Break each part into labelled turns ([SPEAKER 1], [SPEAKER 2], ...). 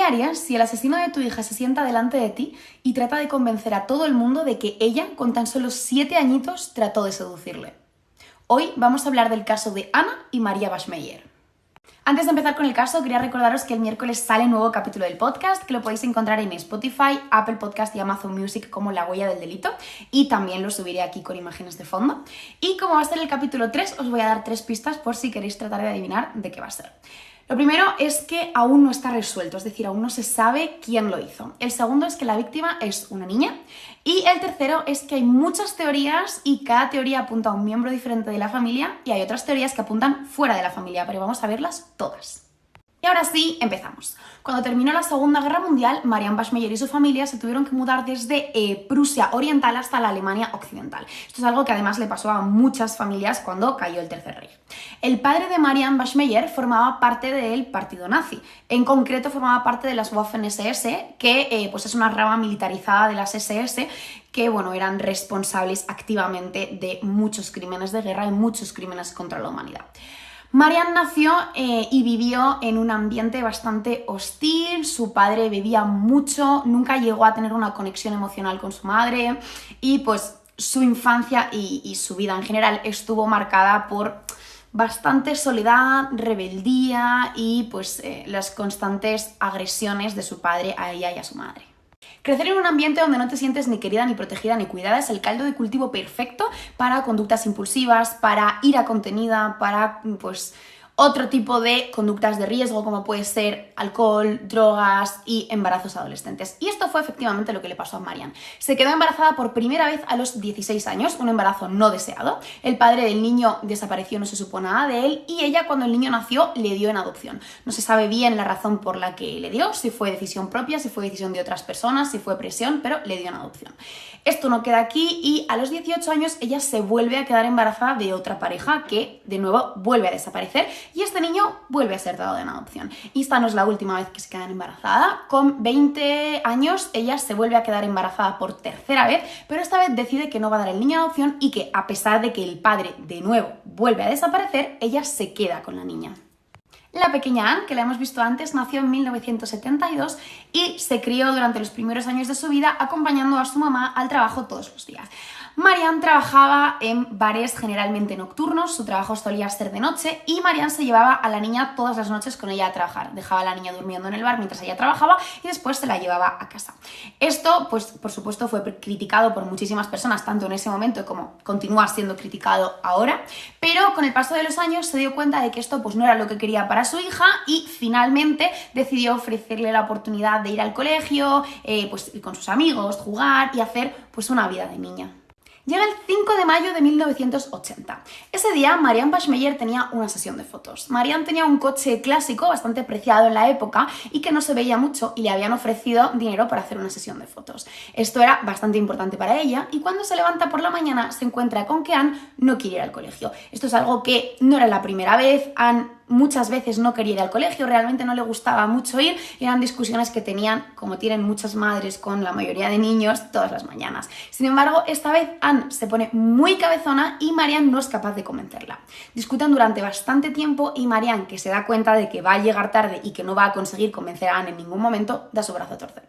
[SPEAKER 1] harías si el asesino de tu hija se sienta delante de ti y trata de convencer a todo el mundo de que ella, con tan solo 7 añitos, trató de seducirle? Hoy vamos a hablar del caso de Anna y Maria Bashmeyer. Antes de empezar con el caso, quería recordaros que el miércoles sale un nuevo capítulo del podcast, que lo podéis encontrar en Spotify, Apple Podcast y Amazon Music como La Huella del Delito, y también lo subiré aquí con imágenes de fondo. Y como va a ser el capítulo 3, os voy a dar 3 pistas por si queréis tratar de adivinar de qué va a ser. Lo primero es que aún no está resuelto, es decir, aún no se sabe quién lo hizo. El segundo es que la víctima es una niña. Y el tercero es que hay muchas teorías y cada teoría apunta a un miembro diferente de la familia y hay otras teorías que apuntan fuera de la familia, pero vamos a verlas todas. Y ahora sí, empezamos. Cuando terminó la Segunda Guerra Mundial, Marian Bashmeyer y su familia se tuvieron que mudar desde Prusia Oriental hasta la Alemania Occidental. Esto es algo que además le pasó a muchas familias cuando cayó el Tercer Reich. El padre de Marian Bashmeyer formaba parte del partido nazi. En concreto, formaba parte de las Waffen-SS, que pues es una rama militarizada de las SS, que eran responsables activamente de muchos crímenes de guerra y muchos crímenes contra la humanidad. Marian nació y vivió en un ambiente bastante hostil, su padre bebía mucho, nunca llegó a tener una conexión emocional con su madre y pues su infancia y su vida en general estuvo marcada por bastante soledad, rebeldía y pues las constantes agresiones de su padre a ella y a su madre. Crecer en un ambiente donde no te sientes ni querida, ni protegida, ni cuidada es el caldo de cultivo perfecto para conductas impulsivas, para ira contenida, para otro tipo de conductas de riesgo como puede ser alcohol, drogas y embarazos adolescentes. Y esto fue efectivamente lo que le pasó a Marian. Se quedó embarazada por primera vez a los 16 años, un embarazo no deseado. El padre del niño desapareció, no se supo nada de él y ella cuando el niño nació le dio en adopción. No se sabe bien la razón por la que le dio, si fue decisión propia, si fue decisión de otras personas, si fue presión, pero le dio en adopción. Esto no queda aquí y a los 18 años ella se vuelve a quedar embarazada de otra pareja que de nuevo vuelve a desaparecer y este niño vuelve a ser dado en adopción. Y esta no es la última vez que se queda embarazada. Con 20 años ella se vuelve a quedar embarazada por tercera vez, pero esta vez decide que no va a dar el niño en adopción y que a pesar de que el padre de nuevo vuelve a desaparecer, ella se queda con la niña. La pequeña Anne, que la hemos visto antes, nació en 1972 y se crió durante los primeros años de su vida acompañando a su mamá al trabajo todos los días. Marian trabajaba en bares generalmente nocturnos, su trabajo solía ser de noche y Marian se llevaba a la niña todas las noches con ella a trabajar. Dejaba a la niña durmiendo en el bar mientras ella trabajaba y después se la llevaba a casa. Esto, pues por supuesto, fue criticado por muchísimas personas, tanto en ese momento como continúa siendo criticado ahora, pero con el paso de los años se dio cuenta de que esto pues no era lo que quería para su hija y finalmente decidió ofrecerle la oportunidad de ir al colegio, pues ir con sus amigos, jugar y hacer pues una vida de niña. Llega el 5 de mayo de 1980. Ese día, Marian Bashmeyer tenía una sesión de fotos. Marian tenía un coche clásico bastante preciado en la época y que no se veía mucho y le habían ofrecido dinero para hacer una sesión de fotos. Esto era bastante importante para ella y cuando se levanta por la mañana se encuentra con que Anne no quiere ir al colegio. Esto es algo que no era la primera vez. Anne muchas veces no quería ir al colegio, realmente no le gustaba mucho ir y eran discusiones que tenían, como tienen muchas madres con la mayoría de niños, todas las mañanas. Sin embargo, esta vez Anne se pone muy cabezona y Marian no es capaz de convencerla. Discuten durante bastante tiempo y Marian, que se da cuenta de que va a llegar tarde y que no va a conseguir convencer a Anne en ningún momento, da su brazo a torcer.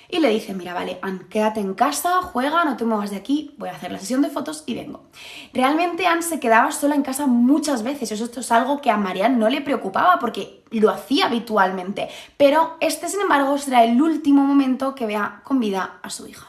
[SPEAKER 1] Y le dice, mira, vale, Anne, quédate en casa, juega, no te muevas de aquí, voy a hacer la sesión de fotos y vengo. Realmente Anne se quedaba sola en casa muchas veces, esto es algo que a Marian no le preocupaba porque lo hacía habitualmente, pero sin embargo, será el último momento que vea con vida a su hija.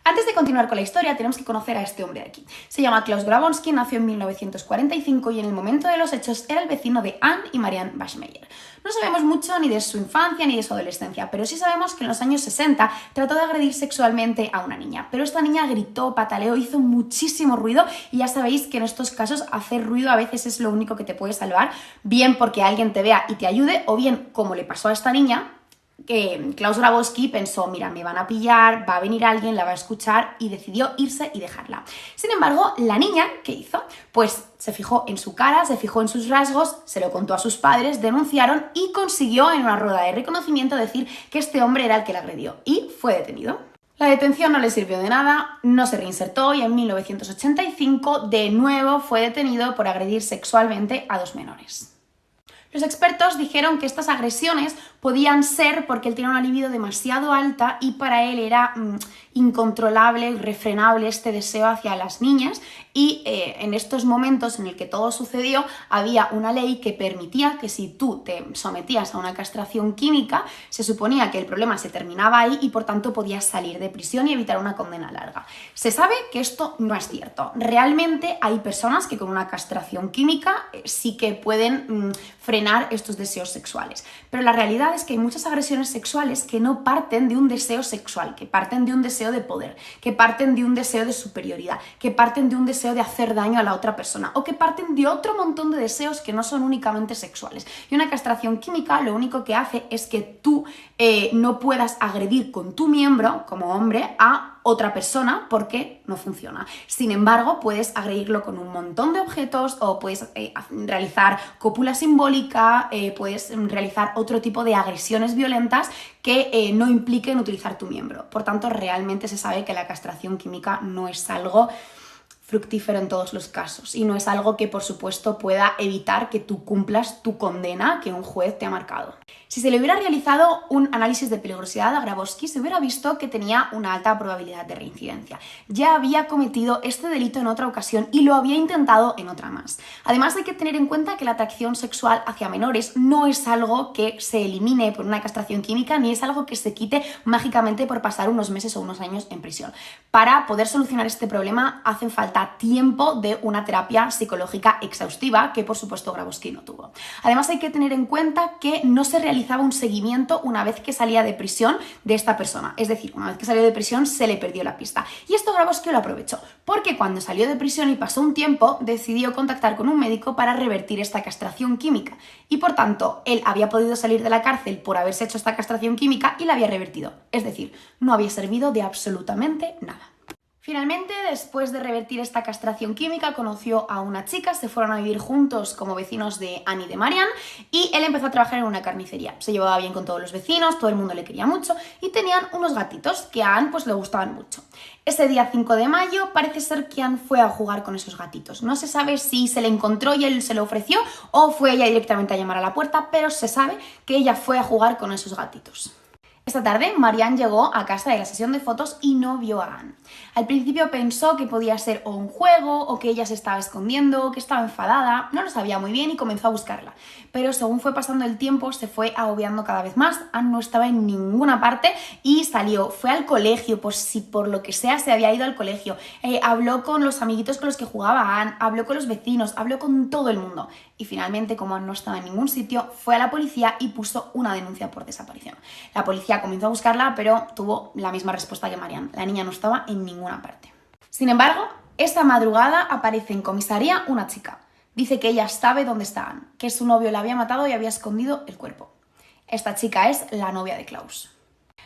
[SPEAKER 1] Antes de continuar con la historia, tenemos que conocer a este hombre de aquí. Se llama Klaus Grabowski, nació en 1945 y en el momento de los hechos era el vecino de Anne y Marian Bashmeyer. No sabemos mucho ni de su infancia ni de su adolescencia, pero sí sabemos que en los años 60 trató de agredir sexualmente a una niña. Pero esta niña gritó, pataleó, hizo muchísimo ruido y ya sabéis que en estos casos hacer ruido a veces es lo único que te puede salvar, bien porque alguien te vea y te ayude o bien, como le pasó a esta niña, que Klaus Grabowski pensó, mira, me van a pillar, va a venir alguien, la va a escuchar y decidió irse y dejarla. Sin embargo, la niña, ¿qué hizo? Pues se fijó en su cara, se fijó en sus rasgos, se lo contó a sus padres, denunciaron y consiguió en una rueda de reconocimiento decir que este hombre era el que la agredió y fue detenido. La detención no le sirvió de nada, no se reinsertó y en 1985 de nuevo fue detenido por agredir sexualmente a 2 menores. Los expertos dijeron que estas agresiones podían ser porque él tenía una libido demasiado alta y para él era incontrolable, irrefrenable este deseo hacia las niñas, y en estos momentos en el que todo sucedió había una ley que permitía que si tú te sometías a una castración química, se suponía que el problema se terminaba ahí y por tanto podías salir de prisión y evitar una condena larga. Se sabe que esto no es cierto. Realmente hay personas que con una castración química sí que pueden frenar estos deseos sexuales. Pero la realidad es que hay muchas agresiones sexuales que no parten de un deseo sexual, que parten de un deseo de poder, que parten de un deseo de superioridad, que parten de un deseo de hacer daño a la otra persona o que parten de otro montón de deseos que no son únicamente sexuales. Y una castración química lo único que hace es que tú no puedas agredir con tu miembro, como hombre, a otra persona porque no funciona. Sin embargo, puedes agredirlo con un montón de objetos o puedes realizar cópula simbólica, puedes realizar otro tipo de agresiones violentas que no impliquen utilizar tu miembro. Por tanto, realmente se sabe que la castración química no es algo fructífero en todos los casos y no es algo que, por supuesto, pueda evitar que tú cumplas tu condena que un juez te ha marcado. Si se le hubiera realizado un análisis de peligrosidad a Grabowski, se hubiera visto que tenía una alta probabilidad de reincidencia. Ya había cometido este delito en otra ocasión y lo había intentado en otra más. Además, hay que tener en cuenta que la atracción sexual hacia menores no es algo que se elimine por una castración química ni es algo que se quite mágicamente por pasar unos meses o unos años en prisión. Para poder solucionar este problema hacen falta tiempo de una terapia psicológica exhaustiva que, por supuesto, Grabowski no tuvo. Además, hay que tener en cuenta que no se realizaba un seguimiento una vez que salía de prisión de esta persona. Es decir, una vez que salió de prisión se le perdió la pista. Y esto Grabowski lo aprovechó, porque cuando salió de prisión y pasó un tiempo, decidió contactar con un médico para revertir esta castración química. Y por tanto, él había podido salir de la cárcel por haberse hecho esta castración química y la había revertido. Es decir, no había servido de absolutamente nada. Finalmente, después de revertir esta castración química, conoció a una chica, se fueron a vivir juntos como vecinos de Anne y de Marianne y él empezó a trabajar en una carnicería. Se llevaba bien con todos los vecinos, todo el mundo le quería mucho y tenían unos gatitos que a Anne pues le gustaban mucho. Ese día 5 de mayo parece ser que Anne fue a jugar con esos gatitos. No se sabe si se le encontró y él se lo ofreció o fue ella directamente a llamar a la puerta, pero se sabe que ella fue a jugar con esos gatitos. Esta tarde, Marianne llegó a casa de la sesión de fotos y no vio a Anne. Al principio pensó que podía ser o un juego, o que ella se estaba escondiendo, o que estaba enfadada, no lo sabía muy bien y comenzó a buscarla. Pero según fue pasando el tiempo, se fue agobiando cada vez más. Anne no estaba en ninguna parte y salió, fue al colegio, por si por lo que sea se había ido al colegio. Habló con los amiguitos con los que jugaba Anne, habló con los vecinos, habló con todo el mundo. Y finalmente, como Anne no estaba en ningún sitio, fue a la policía y puso una denuncia por desaparición. La policía comenzó a buscarla, pero tuvo la misma respuesta que Marianne. La niña no estaba en ninguna parte. Sin embargo, esta madrugada aparece en comisaría una chica. Dice que ella sabe dónde está Anne, que su novio la había matado y había escondido el cuerpo. Esta chica es la novia de Klaus.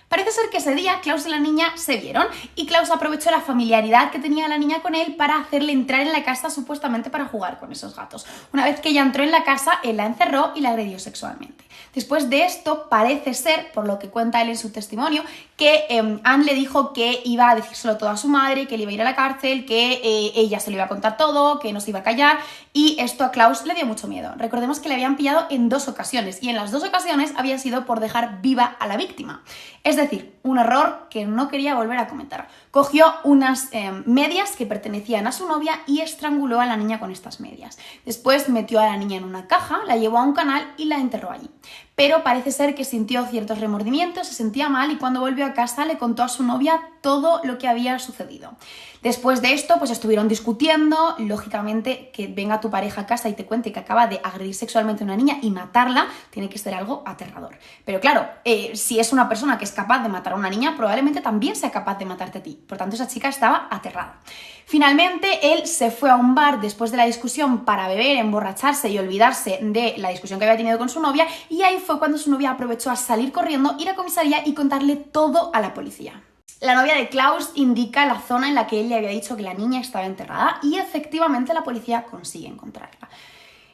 [SPEAKER 1] Parece ser que ese día Klaus y la niña se vieron y Klaus aprovechó la familiaridad que tenía la niña con él para hacerle entrar en la casa supuestamente para jugar con esos gatos. Una vez que ella entró en la casa, él la encerró y la agredió sexualmente. Después de esto, parece ser, por lo que cuenta él en su testimonio, que Anne le dijo que iba a decírselo todo a su madre, que él iba a ir a la cárcel, que ella se lo iba a contar todo, que no se iba a callar, y esto a Klaus le dio mucho miedo. Recordemos que le habían pillado en 2 ocasiones y en las 2 ocasiones había sido por dejar viva a la víctima. Es decir, un error que no quería volver a cometer. Cogió unas medias que pertenecían a su novia y estranguló a la niña con estas medias. Después metió a la niña en una caja, la llevó a un canal y la enterró allí. Pero parece ser que sintió ciertos remordimientos, se sentía mal y cuando volvió a casa le contó a su novia todo lo que había sucedido. Después de esto, pues estuvieron discutiendo. Lógicamente, que venga tu pareja a casa y te cuente que acaba de agredir sexualmente a una niña y matarla, tiene que ser algo aterrador. Pero claro, si es una persona que es capaz de matar a una niña, probablemente también sea capaz de matarte a ti. Por tanto, esa chica estaba aterrada. Finalmente, él se fue a un bar después de la discusión para beber, emborracharse y olvidarse de la discusión que había tenido con su novia, y ahí fue cuando su novia aprovechó a salir corriendo, ir a comisaría y contarle todo a la policía. La novia de Klaus indica la zona en la que él le había dicho que la niña estaba enterrada y efectivamente la policía consigue encontrarla.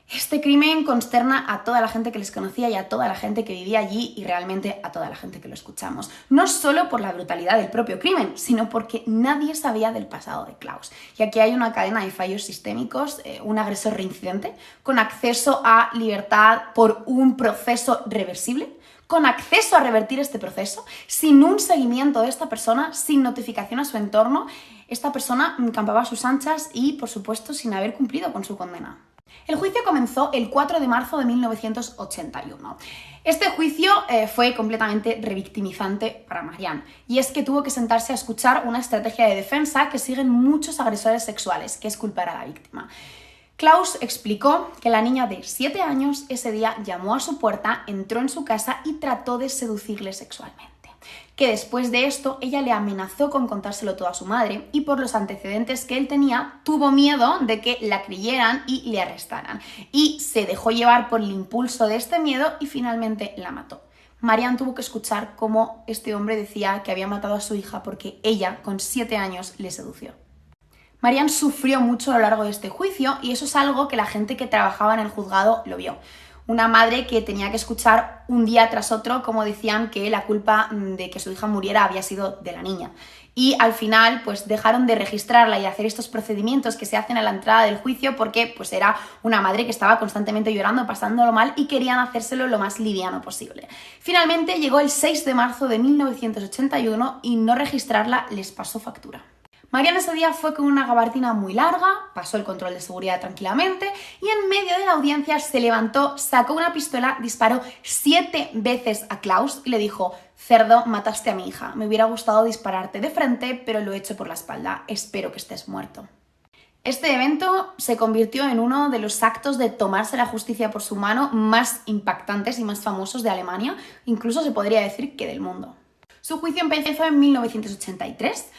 [SPEAKER 1] Este crimen consterna a toda la gente que les conocía y a toda la gente que vivía allí y realmente a toda la gente que lo escuchamos. No solo por la brutalidad del propio crimen, sino porque nadie sabía del pasado de Klaus. Y aquí hay una cadena de fallos sistémicos, un agresor reincidente, con acceso a libertad por un proceso reversible, con acceso a revertir este proceso, sin un seguimiento de esta persona, sin notificación a su entorno. Esta persona campaba a sus anchas y, por supuesto, sin haber cumplido con su condena. El juicio comenzó el 4 de marzo de 1981. Este juicio fue completamente revictimizante para Marianne, y es que tuvo que sentarse a escuchar una estrategia de defensa que siguen muchos agresores sexuales, que es culpar a la víctima. Klaus explicó que la niña de 7 años ese día llamó a su puerta, entró en su casa y trató de seducirle sexualmente. Que después de esto ella le amenazó con contárselo todo a su madre y por los antecedentes que él tenía tuvo miedo de que la creyeran y le arrestaran. Y se dejó llevar por el impulso de este miedo y finalmente la mató. Marianne tuvo que escuchar cómo este hombre decía que había matado a su hija porque ella, con 7 años, le sedució. Marianne sufrió mucho a lo largo de este juicio y eso es algo que la gente que trabajaba en el juzgado lo vio. Una madre que tenía que escuchar un día tras otro cómo decían que la culpa de que su hija muriera había sido de la niña. Y al final pues dejaron de registrarla y hacer estos procedimientos que se hacen a la entrada del juicio porque pues era una madre que estaba constantemente llorando, pasándolo mal y querían hacérselo lo más liviano posible. Finalmente llegó el 6 de marzo de 1981 y no registrarla les pasó factura. Marianne ese día fue con una gabardina muy larga, pasó el control de seguridad tranquilamente y en medio de la audiencia se levantó, sacó una pistola, disparó 7 veces a Klaus y le dijo: «Cerdo, mataste a mi hija. Me hubiera gustado dispararte de frente, pero lo he hecho por la espalda. Espero que estés muerto». Este evento se convirtió en uno de los actos de tomarse la justicia por su mano más impactantes y más famosos de Alemania, incluso se podría decir que del mundo. Su juicio empezó en 1983.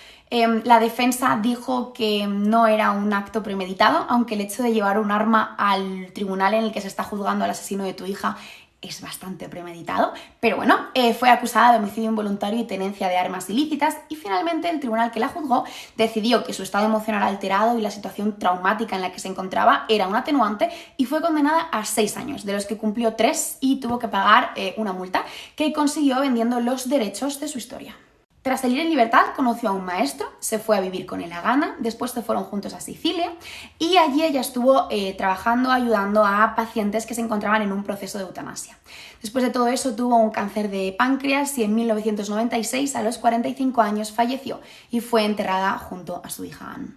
[SPEAKER 1] La defensa dijo que no era un acto premeditado, aunque el hecho de llevar un arma al tribunal en el que se está juzgando al asesino de tu hija es bastante premeditado, pero bueno, fue acusada de homicidio involuntario y tenencia de armas ilícitas y finalmente el tribunal que la juzgó decidió que su estado emocional alterado y la situación traumática en la que se encontraba era un atenuante y fue condenada a 6 años, de los que cumplió 3 y tuvo que pagar una multa que consiguió vendiendo los derechos de su historia. Tras salir en libertad, conoció a un maestro, se fue a vivir con él a Ghana, después se fueron juntos a Sicilia y allí ella estuvo trabajando, ayudando a pacientes que se encontraban en un proceso de eutanasia. Después de todo eso tuvo un cáncer de páncreas y en 1996, a los 45 años, falleció y fue enterrada junto a su hija Anne.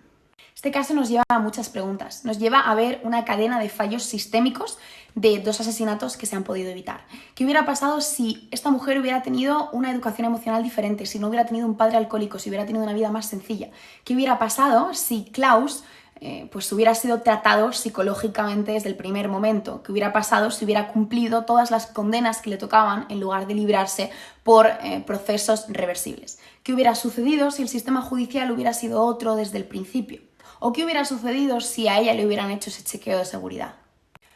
[SPEAKER 1] Este caso nos lleva a muchas preguntas, nos lleva a ver una cadena de fallos sistémicos de 2 asesinatos que se han podido evitar. ¿Qué hubiera pasado si esta mujer hubiera tenido una educación emocional diferente, si no hubiera tenido un padre alcohólico, si hubiera tenido una vida más sencilla? ¿Qué hubiera pasado si Klaus pues hubiera sido tratado psicológicamente desde el primer momento? ¿Qué hubiera pasado si hubiera cumplido todas las condenas que le tocaban en lugar de librarse por procesos reversibles? ¿Qué hubiera sucedido si el sistema judicial hubiera sido otro desde el principio? ¿O qué hubiera sucedido si a ella le hubieran hecho ese chequeo de seguridad?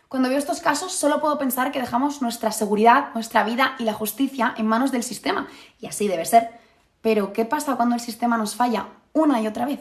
[SPEAKER 1] Cuando veo estos casos solo puedo pensar que dejamos nuestra seguridad, nuestra vida y la justicia en manos del sistema, y así debe ser. Pero ¿qué pasa cuando el sistema nos falla una y otra vez?